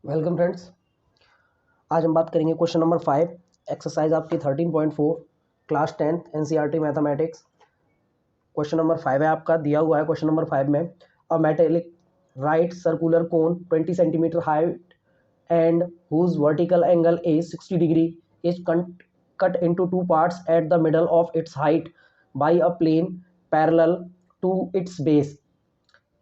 Welcome friends. आज हम बात करेंगे क्वेश्चन नंबर 5, एक्सरसाइज आपकी 13.4 class 10th NCERT mathematics. Question number 5 है आपका, दिया हुआ है क्वेश्चन नंबर 5 में a metallic right circular cone 20 centimetre height and whose vertical angle is 60 degree is cut into two parts at the middle of its height by a plane parallel to its base।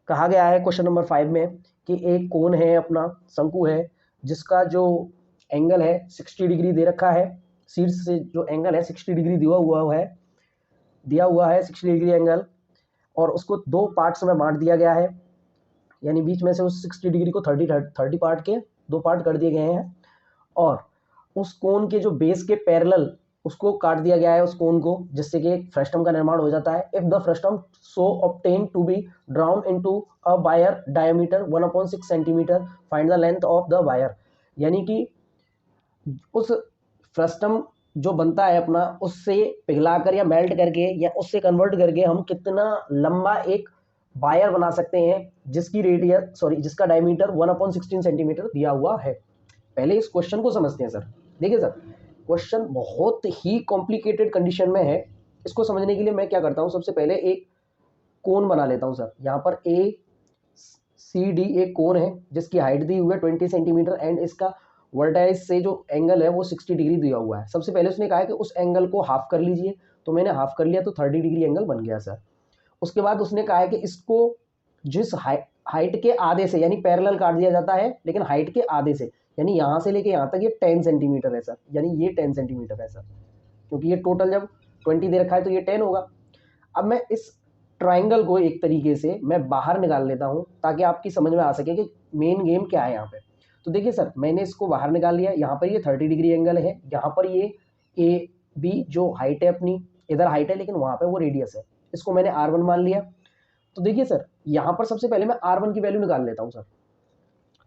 कहा गया है question number 5 में कि एक कोन है, अपना शंकु है, जिसका जो एंगल है 60 डिग्री दे रखा है। शीर्ष से जो एंगल है 60 डिग्री दिया हुआ है 60 डिग्री एंगल, और उसको दो पार्ट्स में बांट दिया गया है, यानी बीच में से उस 60 डिग्री को 30 पार्ट के दो पार्ट कर दिए गए हैं, और उस कोन के जो बेस के पैरेलल उसको काट दिया गया है, उस कोन को, जिससे कि एक फ्रस्टम का निर्माण हो जाता है। If the frustum so obtain to be drawn into a wire diameter 1/6 centimetre, find the length of the wire. यानी कि उस फ्रस्टम जो बनता है अपना, उससे पिघलाकर या मेल्ट करके या उससे कन्वर्ट करके हम कितना लंबा एक वायर बना सकते हैं जिसका डायमीटर 1/16 सेंटीमीटर दिया हुआ है। पहले इस क्वेश्चन को समझते हैं सर। देखिए सर, क्वेश्चन बहुत ही कॉम्प्लिकेटेड कंडीशन में है। इसको समझने के लिए मैं क्या करता हूँ, सबसे पहले एक कोन बना लेता हूँ सर। यहाँ पर ACD एक कोन है जिसकी हाइट दी हुई है 20 सेंटीमीटर एंड इसका वर्टाइस से जो एंगल है वो 60 डिग्री दिया हुआ है। सबसे पहले उसने कहा है कि उस एंगल को हाफ कर लीजिए, तो मैंने हाफ कर लिया तो 30 डिग्री एंगल बन गया सर। उसके बाद उसने कहा है कि इसको जिस हाइट के आधे से, यानी पैरेलल काट दिया जाता है, लेकिन हाइट के आधे से, यानी यहाँ से लेके यहाँ तक ये 10 सेंटीमीटर है सर, यानी ये 10 सेंटीमीटर है सर, क्योंकि ये टोटल जब 20 दे रखा है तो ये 10 होगा। अब मैं इस ट्राइंगल को एक तरीके से मैं बाहर निकाल लेता हूँ ताकि आपकी समझ में आ सके कि मेन गेम क्या है यहाँ पे। तो देखिए सर, मैंने इसको बाहर निकाल लिया। यहाँ पर ये 30 डिग्री एंगल है, यहाँ पर ये AB जो हाइट है अपनी, इधर हाइट है लेकिन वहाँ पे वो रेडियस है, इसको मैंने R1 मान लिया। तो देखिए सर, यहाँ पर सबसे पहले मैं R1 की वैल्यू निकाल लेता हूँ सर।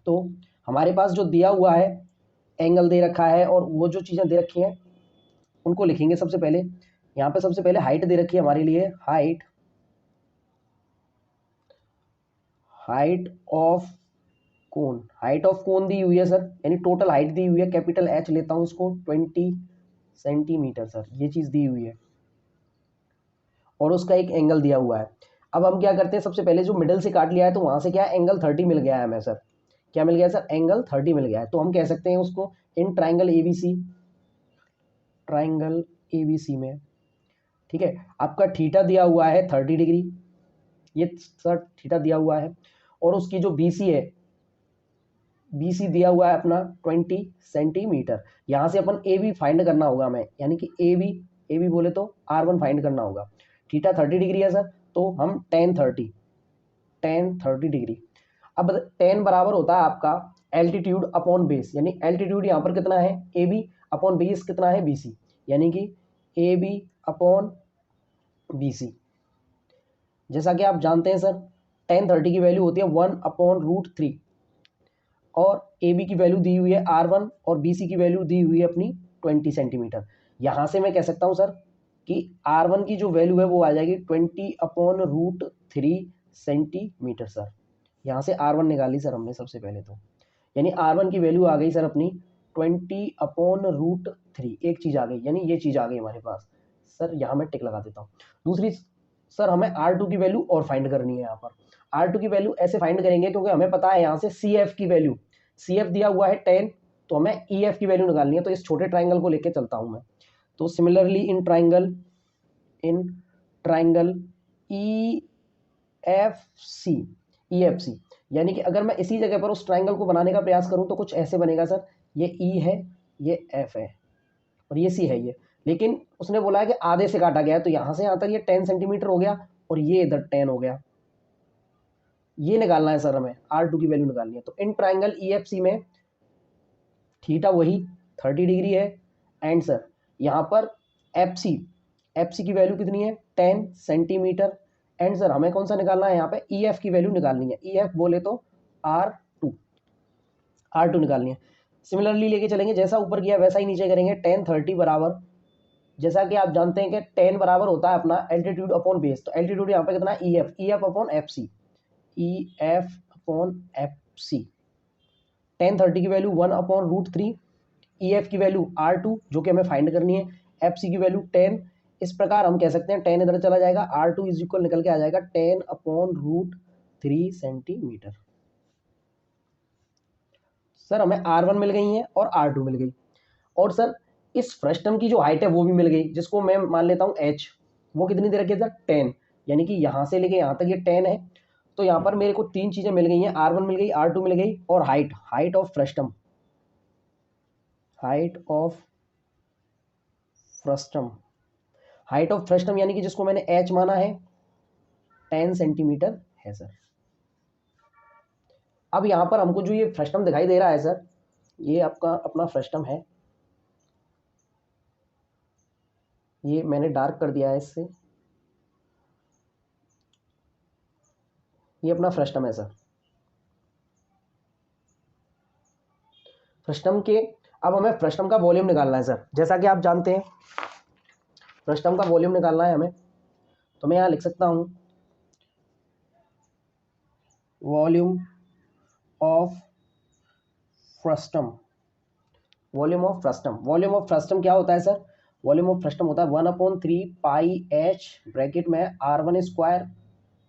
तो हमारे पास जो दिया हुआ है एंगल दे रखा है और वो जो चीज़ें दे रखी हैं उनको लिखेंगे। सबसे पहले यहाँ पे सबसे पहले हाइट दे रखी है हमारे लिए, हाइट ऑफ कोन दी हुई है सर, यानी टोटल हाइट दी हुई है, कैपिटल H लेता हूँ इसको, 20 सेंटीमीटर सर, ये चीज़ दी हुई है, और उसका एक एंगल दिया हुआ है। अब हम क्या करते हैं, सबसे पहले जो मिडल से काट लिया है तो वहाँ से क्या एंगल 30 मिल गया है हमें सर। क्या मिल गया सर? एंगल 30 मिल गया है। तो हम कह सकते हैं उसको इन ट्राइंगल ABC में, ठीक है, आपका थीटा दिया हुआ है 30 डिग्री, ये सर थीटा दिया हुआ है, और उसकी जो BC है, BC दिया हुआ है अपना 20 सेंटीमीटर। यहाँ से अपन AB फाइंड करना होगा हमें, यानी कि AB बोले तो R1 फाइंड करना होगा। थीटा 30 डिग्री है सर, तो हम tan 30 डिग्री। अब tan बराबर होता है आपका एल्टीट्यूड अपॉन बेस, यानी एल्टीट्यूड यहाँ पर कितना है AB अपॉन बेस कितना है BC, यानी कि AB अपॉन BC। जैसा कि आप जानते हैं सर, tan 30 की वैल्यू होती है 1/√3, और AB की वैल्यू दी हुई है R1 और BC की वैल्यू दी हुई है अपनी 20 सेंटीमीटर। यहाँ से मैं कह सकता हूँ सर कि R1 की जो वैल्यू है वो आ जाएगी 20/√3 सेंटीमीटर सर। यहाँ से R1 निकाली सर हमने सबसे पहले तो, यानी R1 की वैल्यू आ गई सर अपनी 20/√3। एक चीज़ आ गई, यानी ये चीज़ आ गई हमारे पास सर। यहाँ मैं टिक लगा देता हूँ। दूसरी सर, हमें R2 की वैल्यू और फाइंड करनी है। यहाँ पर R2 की वैल्यू ऐसे फाइंड करेंगे क्योंकि हमें पता है यहाँ से CF की वैल्यू, CF दिया हुआ है 10, तो हमें EF की वैल्यू निकालनी है। तो इस छोटे ट्राइंगल को लेके चलता हूँ मैं। तो सिमिलरली इन ट्राइंगल EFC, यानी कि अगर मैं इसी जगह पर उस ट्राइंगल को बनाने का प्रयास करूं तो कुछ ऐसे बनेगा सर। ये E है, ये F है, और ये C है ये, लेकिन उसने बोला है कि आधे से काटा गया है, तो यहाँ से यहाँ तक ये 10 सेंटीमीटर हो गया और ये इधर 10 हो गया। ये निकालना है सर हमें, R2 की वैल्यू निकालनी है। तो इन ट्राइंगल EFC में थीटा वही 30 डिग्री है, एंड सर यहाँ पर FC की वैल्यू कितनी है 10 सेंटीमीटर, एंड सर हमें कौन सा निकालना है यहाँ पे EF की वैल्यू निकालनी है। EF बोले तो R2 निकालनी है। सिमिलरली लेके चलेंगे, जैसा ऊपर किया वैसा ही नीचे करेंगे। tan 30 बराबर, जैसा कि आप जानते हैं कि tan बराबर होता है अपना एल्टीट्यूड अपॉन बेस, तो एल्टीट्यूड यहाँ पे कितना है EF upon FC, EF upon FC। tan30 की वैल्यू 1/√3, EF की वैल्यू R2 जो कि हमें फाइंड करनी है, FC की वैल्यू 10। इस प्रकार हम कह सकते हैं tan इधर चला जाएगा, R2 इज इक्वल निकल के आ जाएगा 10/√3 सेंटीमीटर। सर हमें R1 मिल गई है और R2 मिल गई, और सर इस फ्रस्टम की जो हाइट है वो भी मिल गई, जिसको मैं मान लेता हूँ h। वो कितनी दे रखी है सर? 10, यानी कि यहाँ से लेके यहाँ तक ये 10 है। तो यहाँ पर मेरे को तीन चीज़ें मिल गई हैं, R1 मिल गई, R2 मिल गई, और height of frustum, height of frustum यानी कि जिसको मैंने h माना है 10 सेंटीमीटर है सर। अब यहाँ पर हमको जो ये फ्रस्टम दिखाई दे रहा है सर, ये आपका अपना फ्रस्टम है, ये मैंने डार्क कर दिया है इससे, ये अपना फ्रस्टम है सर। फ्रस्टम के अब हमें फ्रस्टम का वॉल्यूम निकालना है सर। जैसा कि आप जानते हैं फ्रस्टम का वॉल्यूम निकालना है हमें, तो मैं यहाँ लिख सकता हूँ volume of frustum. Volume of frustum क्या होता है सर? वॉल्यूम ऑफ फ्रस्टम होता है 1/3 पाई h ब्रैकेट में R1 square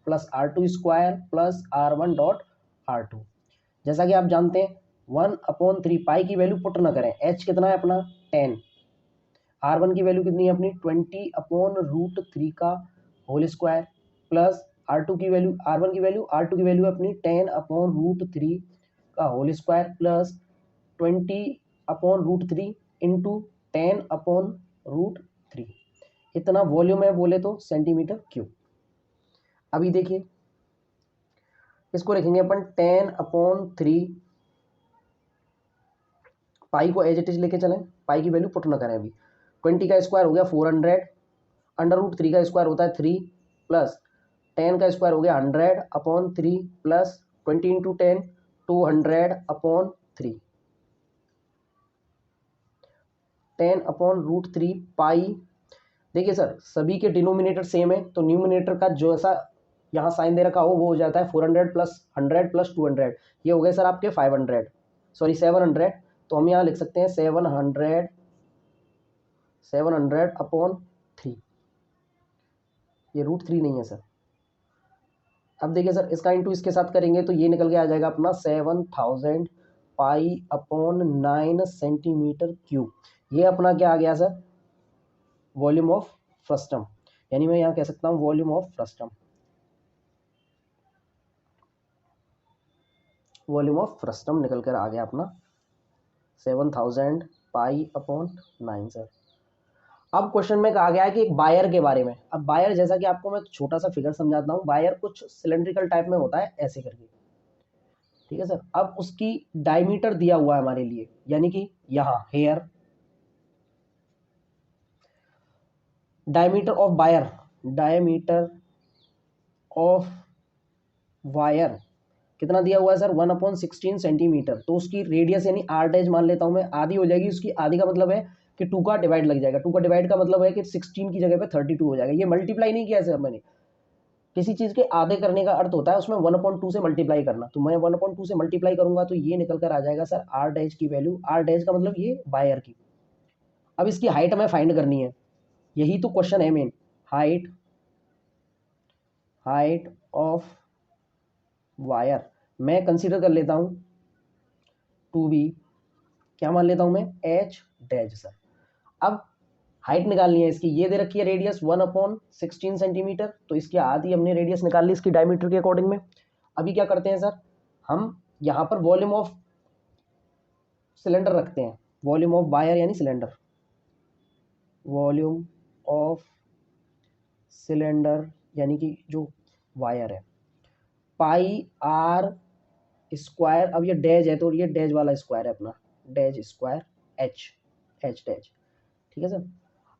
plus R2 square plus R1 dot R2। जैसा कि आप जानते हैं 1/3 पाई की वैल्यू पुट ना करें, h कितना है अपना 10, R1 की वैल्यू कितनी है अपनी 20/√3 का होल स्क्वायर प्लस R1 की वैल्यू अपनी 10/√3 का होल स्क्वायर प्लस 20/√3 इंटू 10/√3। इतना वॉल्यूम है बोले तो सेंटीमीटर क्यूब। अभी देखिए इसको लिखेंगे अपन 10/3, पाई को एज इट इज लेके चलें, पाई की वैल्यू पुट ना करें अभी। 20 का स्क्वायर हो गया 400, √3 का स्क्वायर होता है 3, प्लस 10 का स्क्वायर हो गया 100/3 प्लस 20 इंटू 10 200/3, 10/√3 पाई। देखिए सर सभी के डिनोमिनेटर सेम है, तो न्यूमिनेटर का जो ऐसा यहाँ साइन दे रखा हो वो हो जाता है 400 प्लस 100 प्लस 200, ये हो गए सर आपके 700। तो हम यहाँ लिख सकते हैं 700/3, ये √3 नहीं है सर। अब देखिए सर इसका इंटू इसके साथ करेंगे तो ये निकल के आ जाएगा अपना 7000 पाई/9 सेंटीमीटर क्यूब। ये अपना क्या आ गया सर? वॉल्यूम ऑफ फ्रस्टम, यानी मैं यहाँ कह सकता हूँ वॉल्यूम ऑफ फ्रस्टम निकल कर आ गया अपना 7000 पाई/9 सर। अब क्वेश्चन में कहा गया है कि एक बायर के बारे में। अब बायर जैसा कि आपको मैं छोटा सा फिगर समझाता हूँ, बायर कुछ सिलेंड्रिकल टाइप में होता है ऐसे करके, ठीक है सर। अब उसकी डायमीटर दिया हुआ है हमारे लिए, यानी कि यहाँ हेयर डायमीटर ऑफ वायर कितना दिया हुआ है सर? 1/16 सेंटीमीटर। तो उसकी रेडियस यानी r डैश मान लेता हूँ मैं, आधी हो जाएगी उसकी। आधी का मतलब है कि 2 का डिवाइड लग जाएगा, 2 का डिवाइड का मतलब है कि 16 की जगह पे 32 हो जाएगा। ये मल्टीप्लाई नहीं किया सर मैंने, किसी चीज़ के आधे करने का अर्थ होता है उसमें 1/2 से मल्टीप्लाई करना। तो मैं 1/2 से मल्टीप्लाई करूंगा तो ये निकल कर आ जाएगा सर r डैश की वैल्यू, r डैश का मतलब ये वायर की। अब इसकी हाइट हमें फाइंड करनी है, यही तो क्वेश्चन है मेन। हाइट ऑफ वायर मैं कंसीडर कर लेता हूँ टू बी, क्या मान लेता हूँ मैं? h dash sir. अब हाइट निकालनी है इसकी, ये दे रखी है रेडियस 1/16 सेंटीमीटर, तो इसकी आधी हमने रेडियस निकाल ली इसकी डायमीटर के अकॉर्डिंग में। अभी क्या करते हैं सर, हम यहाँ पर वॉल्यूम ऑफ सिलेंडर रखते हैं, वॉल्यूम ऑफ वायर यानी सिलेंडर, वॉल्यूम ऑफ सिलेंडर यानी कि जो वायर है, पाई r स्क्वायर। अब ये डैश है तो ये डैश वाला स्क्वायर है अपना, डैश स्क्वायर h डैश, ठीक है सर।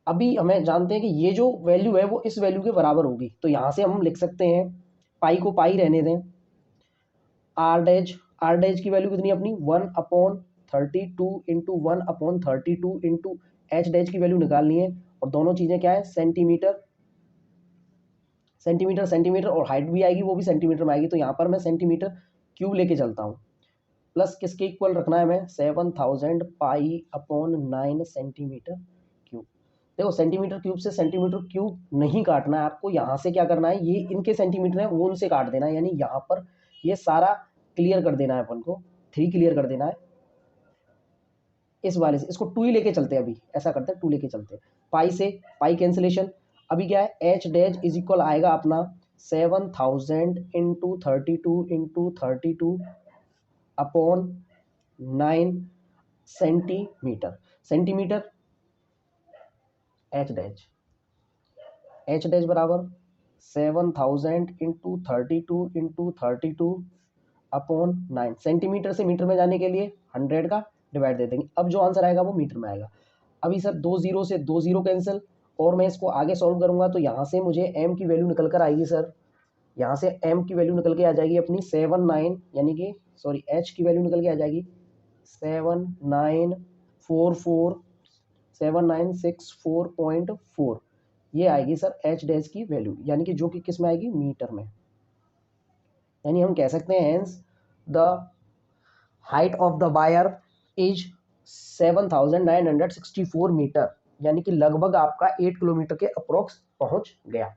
अभी हमें जानते हैं कि ये जो वैल्यू है वो इस वैल्यू के बराबर होगी, तो यहाँ से हम लिख सकते हैं, पाई को पाई रहने दें, r डैश की वैल्यू कितनी अपनी 1/32 इंटू 1/32 इंटू h डैश की वैल्यू निकालनी है, और दोनों चीज़ें क्या है? सेंटीमीटर, और हाइट भी आएगी वो भी सेंटीमीटर में आएगी, तो यहाँ पर मैं सेंटीमीटर क्यूब लेके चलता हूँ, प्लस किसके इक्वल रखना है हमें, 7000 पाई अपॉन 9 सेंटीमीटर क्यूब। देखो सेंटीमीटर क्यूब से सेंटीमीटर क्यूब नहीं काटना है आपको, यहाँ से क्या करना है, ये इनके सेंटीमीटर है वो उनसे काट देना है, यानी यहाँ पर ये सारा क्लियर कर देना है अपन को, 3 क्लियर कर देना है इस वाले से। इसको 2 ही लेके चलते हैं, अभी ऐसा करते हैं 2 लेके चलते हैं। पाई से पाई कैंसिलेशन, अभी क्या है, एच डैश इज इक्वल आएगा अपना 7000 into 32 upon 9 centimetre. Centimetre H dash बराबर 7000 इंटू 32 अपॉन 9। सेंटीमीटर से मीटर में जाने के लिए 100 का डिवाइड दे देंगे। अब जो आंसर आएगा वो मीटर में आएगा। अभी सर 2 0 से 2 0 कैंसिल, और मैं इसको आगे सॉल्व करूंगा तो यहाँ से मुझे m की वैल्यू निकल कर आएगी सर, यहाँ से m की वैल्यू निकल के आ जाएगी अपनी 79, यानी कि सॉरी h की वैल्यू निकल के आ जाएगी 7964, ये आएगी सर h डैश की वैल्यू, यानी कि जो कि किस में आएगी, मीटर में। यानी हम कह सकते हैं hence the height of the wire is 7964 metre, यानी कि लगभग आपका 8 किलोमीटर के अप्रोक्स पहुंच गया।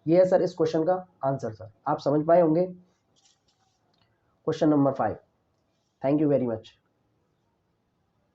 ये है सर इस क्वेश्चन का आंसर। सर आप समझ पाए होंगे question number 5। Thank you very much.